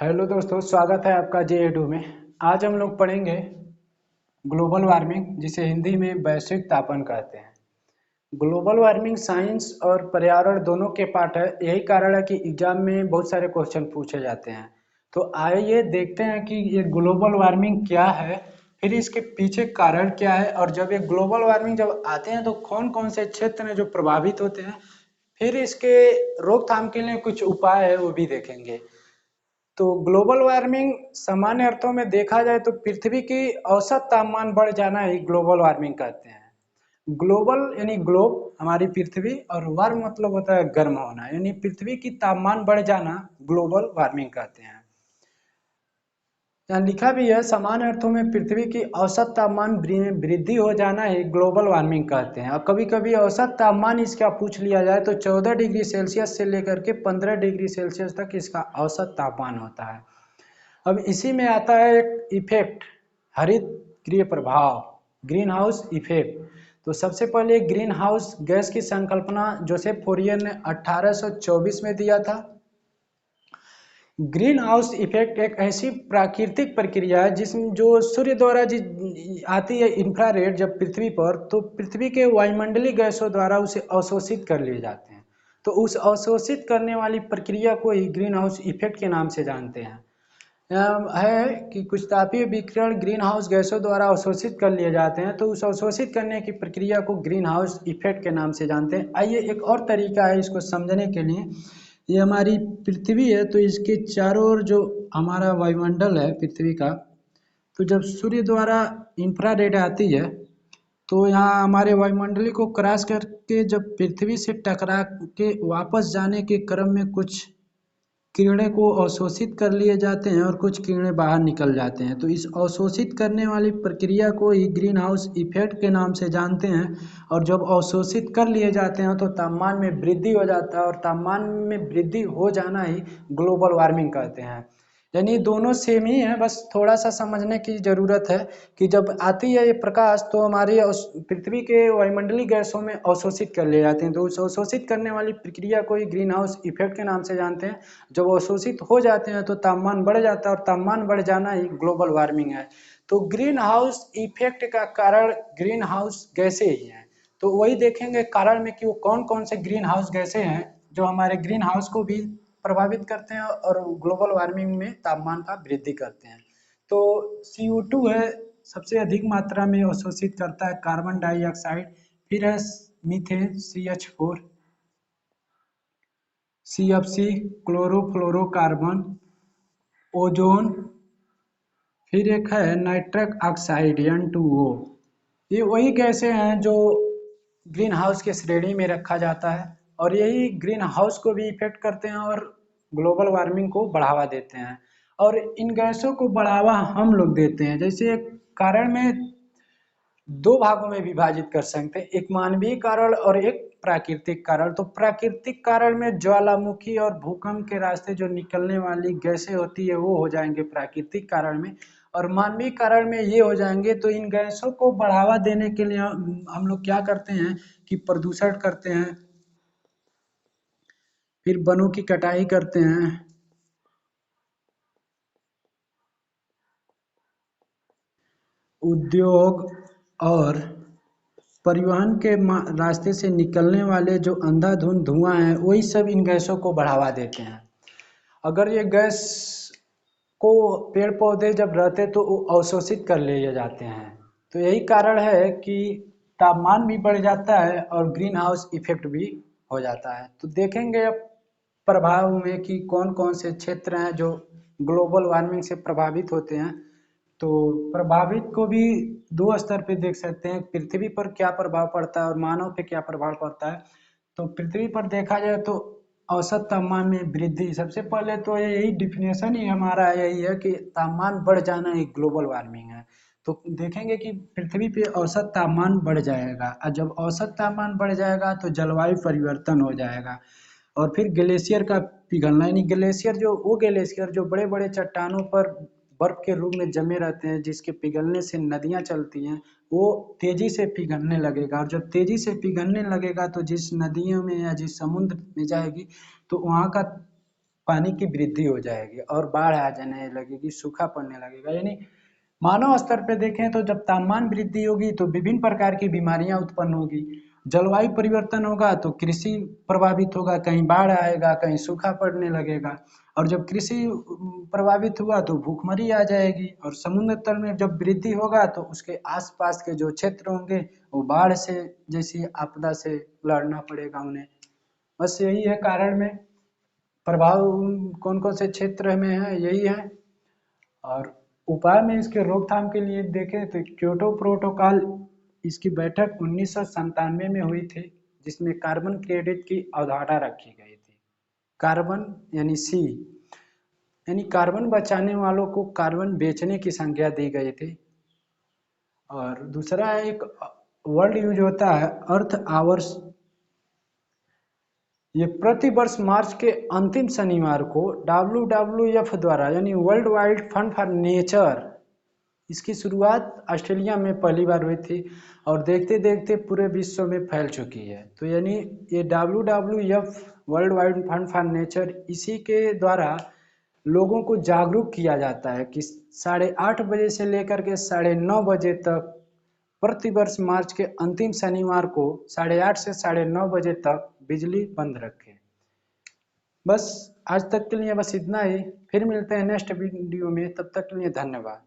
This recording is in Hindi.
हेलो दोस्तों, स्वागत है आपका जे एडू में। आज हम लोग पढ़ेंगे ग्लोबल वार्मिंग, जिसे हिंदी में वैश्विक तापन कहते हैं। ग्लोबल वार्मिंग साइंस और पर्यावरण दोनों के पार्ट है। यही कारण है कि एग्जाम में बहुत सारे क्वेश्चन पूछे जाते हैं। तो आइए देखते हैं कि ये ग्लोबल वार्मिंग क्या है, फिर इसके पीछे कारण क्या है, और जब ये ग्लोबल वार्मिंग जब आते हैं तो कौन कौन से क्षेत्र हैं जो प्रभावित होते हैं, फिर इसके रोकथाम के लिए कुछ उपाय है वो भी देखेंगे। तो ग्लोबल वार्मिंग सामान्य अर्थों में देखा जाए तो पृथ्वी की औसत तापमान बढ़ जाना ही ग्लोबल वार्मिंग कहते हैं। ग्लोबल यानी ग्लोब हमारी पृथ्वी, और वार्म मतलब होता है गर्म होना, यानी पृथ्वी की तापमान बढ़ जाना ग्लोबल वार्मिंग कहते हैं। यहाँ लिखा भी है, सामान्य अर्थों में पृथ्वी की औसत तापमान वृद्धि हो जाना ही ग्लोबल वार्मिंग कहते हैं। और कभी कभी औसत तापमान इसका पूछ लिया जाए तो 14 डिग्री सेल्सियस से लेकर के 15 डिग्री सेल्सियस तक इसका औसत तापमान होता है। अब इसी में आता है एक इफेक्ट, हरित गृह प्रभाव, ग्रीन हाउस इफेक्ट। तो सबसे पहले ग्रीन हाउस गैस की संकल्पना जोसेफ फोरियर ने 1824 में दिया था। ग्रीन हाउस इफेक्ट एक ऐसी प्राकृतिक प्रक्रिया है जिसमें जो सूर्य द्वारा आती है इंफ्रारेड जब पृथ्वी पर, तो पृथ्वी के वायुमंडलीय गैसों द्वारा उसे अवशोषित कर लिए जाते हैं। तो उस अवशोषित करने वाली प्रक्रिया को ही ग्रीन हाउस इफेक्ट के नाम से जानते हैं। है कि कुछ तापीय विकिरण ग्रीन हाउस गैसों द्वारा अवशोषित कर लिए जाते हैं, तो उस अवशोषित करने की प्रक्रिया को ग्रीन हाउस इफेक्ट के नाम से जानते हैं। आइए एक और तरीका है इसको समझने के लिए। ये हमारी पृथ्वी है, तो इसके चारों ओर जो हमारा वायुमंडल है पृथ्वी का, तो जब सूर्य द्वारा इंफ्रारेड आती है तो यहाँ हमारे वायुमंडली को क्रॉस करके जब पृथ्वी से टकरा के वापस जाने के क्रम में कुछ किरणें को अवशोषित कर लिए जाते हैं और कुछ किरणें बाहर निकल जाते हैं। तो इस अवशोषित करने वाली प्रक्रिया को ही ग्रीन हाउस इफेक्ट के नाम से जानते हैं। और जब अवशोषित कर लिए जाते हैं तो तापमान में वृद्धि हो जाता है, और तापमान में वृद्धि हो जाना ही ग्लोबल वार्मिंग कहते हैं। यानी दोनों सेम ही है, बस थोड़ा सा समझने की ज़रूरत है कि जब आती है ये प्रकाश तो हमारी पृथ्वी के वायुमंडलीय गैसों में अवशोषित कर लिए जाते हैं। तो उस अवशोषित करने वाली प्रक्रिया को ही ग्रीन हाउस इफेक्ट के नाम से जानते हैं। जब अवशोषित हो जाते हैं तो तापमान बढ़ जाता है, और तापमान बढ़ जाना ही ग्लोबल वार्मिंग है। तो ग्रीन हाउस इफेक्ट का कारण ग्रीन हाउस गैसें ही हैं। तो वही देखेंगे कारण में कि वो कौन कौन से ग्रीन हाउस गैसें हैं जो हमारे ग्रीन हाउस को भी प्रभावित करते हैं और ग्लोबल वार्मिंग में तापमान का वृद्धि करते हैं। तो CO2 है, सबसे अधिक मात्रा में अवशोषित करता है कार्बन डाइऑक्साइड। फिर है methane CH4, CFC chlorofluorocarbon, ozone, फिर एक है नाइट्रस ऑक्साइड N2O। ये वही गैसें हैं जो ग्रीन हाउस के श्रेणी में रखा जाता है, और यही ग्रीन हाउस को भी इफेक्ट करते हैं और ग्लोबल वार्मिंग को बढ़ावा देते हैं। और इन गैसों को बढ़ावा हम लोग देते हैं। जैसे एक कारण में दो भागों में विभाजित कर सकते हैं, एक मानवीय कारण और एक प्राकृतिक कारण। तो प्राकृतिक कारण में ज्वालामुखी और भूकंप के रास्ते जो निकलने वाली गैसें होती है वो हो जाएंगे प्राकृतिक कारण में, और मानवीय कारण में ये हो जाएंगे। तो इन गैसों को बढ़ावा देने के लिए हम लोग क्या करते हैं कि प्रदूषण करते हैं, फिर वनों की कटाई करते हैं, उद्योग और परिवहन के रास्ते से निकलने वाले जो अंधाधुंध धुआं है वही सब इन गैसों को बढ़ावा देते हैं। अगर ये गैस को पेड़ पौधे जब रहते तो वो अवशोषित कर लिए जाते हैं। तो यही कारण है कि तापमान भी बढ़ जाता है और ग्रीन हाउस इफेक्ट भी हो जाता है। तो देखेंगे अब प्रभाव में कि कौन कौन से क्षेत्र हैं जो ग्लोबल वार्मिंग से प्रभावित होते हैं। तो प्रभावित को भी दो स्तर पे देख सकते हैं, पृथ्वी पर क्या प्रभाव पड़ता है और मानव पे क्या प्रभाव पड़ता है। तो पृथ्वी पर देखा जाए तो औसत तापमान में वृद्धि, सबसे पहले तो यही डिफिनेशन ही हमारा यही है कि तापमान बढ़ जाना एक ग्लोबल वार्मिंग है। तो देखेंगे कि पृथ्वी पे औसत तापमान बढ़ जाएगा, और जब औसत तापमान बढ़ जाएगा तो जलवायु परिवर्तन हो जाएगा। और फिर ग्लेशियर का पिघलना, यानी ग्लेशियर जो वो ग्लेशियर जो बड़े बड़े चट्टानों पर बर्फ के रूप में जमे रहते हैं, जिसके पिघलने से नदियाँ चलती हैं, वो तेजी से पिघलने लगेगा। और जब तेजी से पिघलने लगेगा तो जिस नदियों में या जिस समुद्र में जाएगी तो वहाँ का पानी की वृद्धि हो जाएगी और बाढ़ आ जाने लगेगी, सूखा पड़ने लगेगा। यानी मानव स्तर पे देखें तो जब तापमान वृद्धि होगी तो विभिन्न प्रकार की बीमारियां उत्पन्न होगी, जलवायु परिवर्तन होगा तो कृषि प्रभावित होगा, कहीं बाढ़ आएगा, कहीं सूखा पड़ने लगेगा, और जब कृषि प्रभावित हुआ तो भूखमरी आ जाएगी, और समुद्र तल में जब वृद्धि होगा तो उसके आसपास के जो क्षेत्र होंगे वो बाढ़ से जैसी आपदा से लड़ना पड़ेगा उन्हें। बस यही है कारण में प्रभाव कौन कौन से क्षेत्र में है, यही है। और उपाय में इसके रोकथाम के लिए देखें तो क्योटो प्रोटोकॉल, इसकी बैठक 1997 में हुई थी, जिसमें कार्बन क्रेडिट की अवधारणा रखी गई थी। कार्बन यानी सी, यानी कार्बन बचाने वालों को कार्बन बेचने की संज्ञा दी गई थी। और दूसरा एक वर्ड यूज होता है अर्थ आवर्स, ये प्रति वर्ष मार्च के अंतिम शनिवार को WWF द्वारा यानी world wide fund for nature, इसकी शुरुआत ऑस्ट्रेलिया में पहली बार हुई थी और देखते देखते पूरे विश्व में फैल चुकी है। तो यानी ये WWF world wide fund for nature, इसी के द्वारा लोगों को जागरूक किया जाता है कि 8:30 बजे से लेकर के 9:30 बजे तक प्रतिवर्ष मार्च के अंतिम शनिवार को 8:30 से 9:30 बजे तक बिजली बंद रखें। बस आज तक के लिए बस इतना ही, फिर मिलते हैं नेक्स्ट वीडियो में, तब तक के लिए धन्यवाद।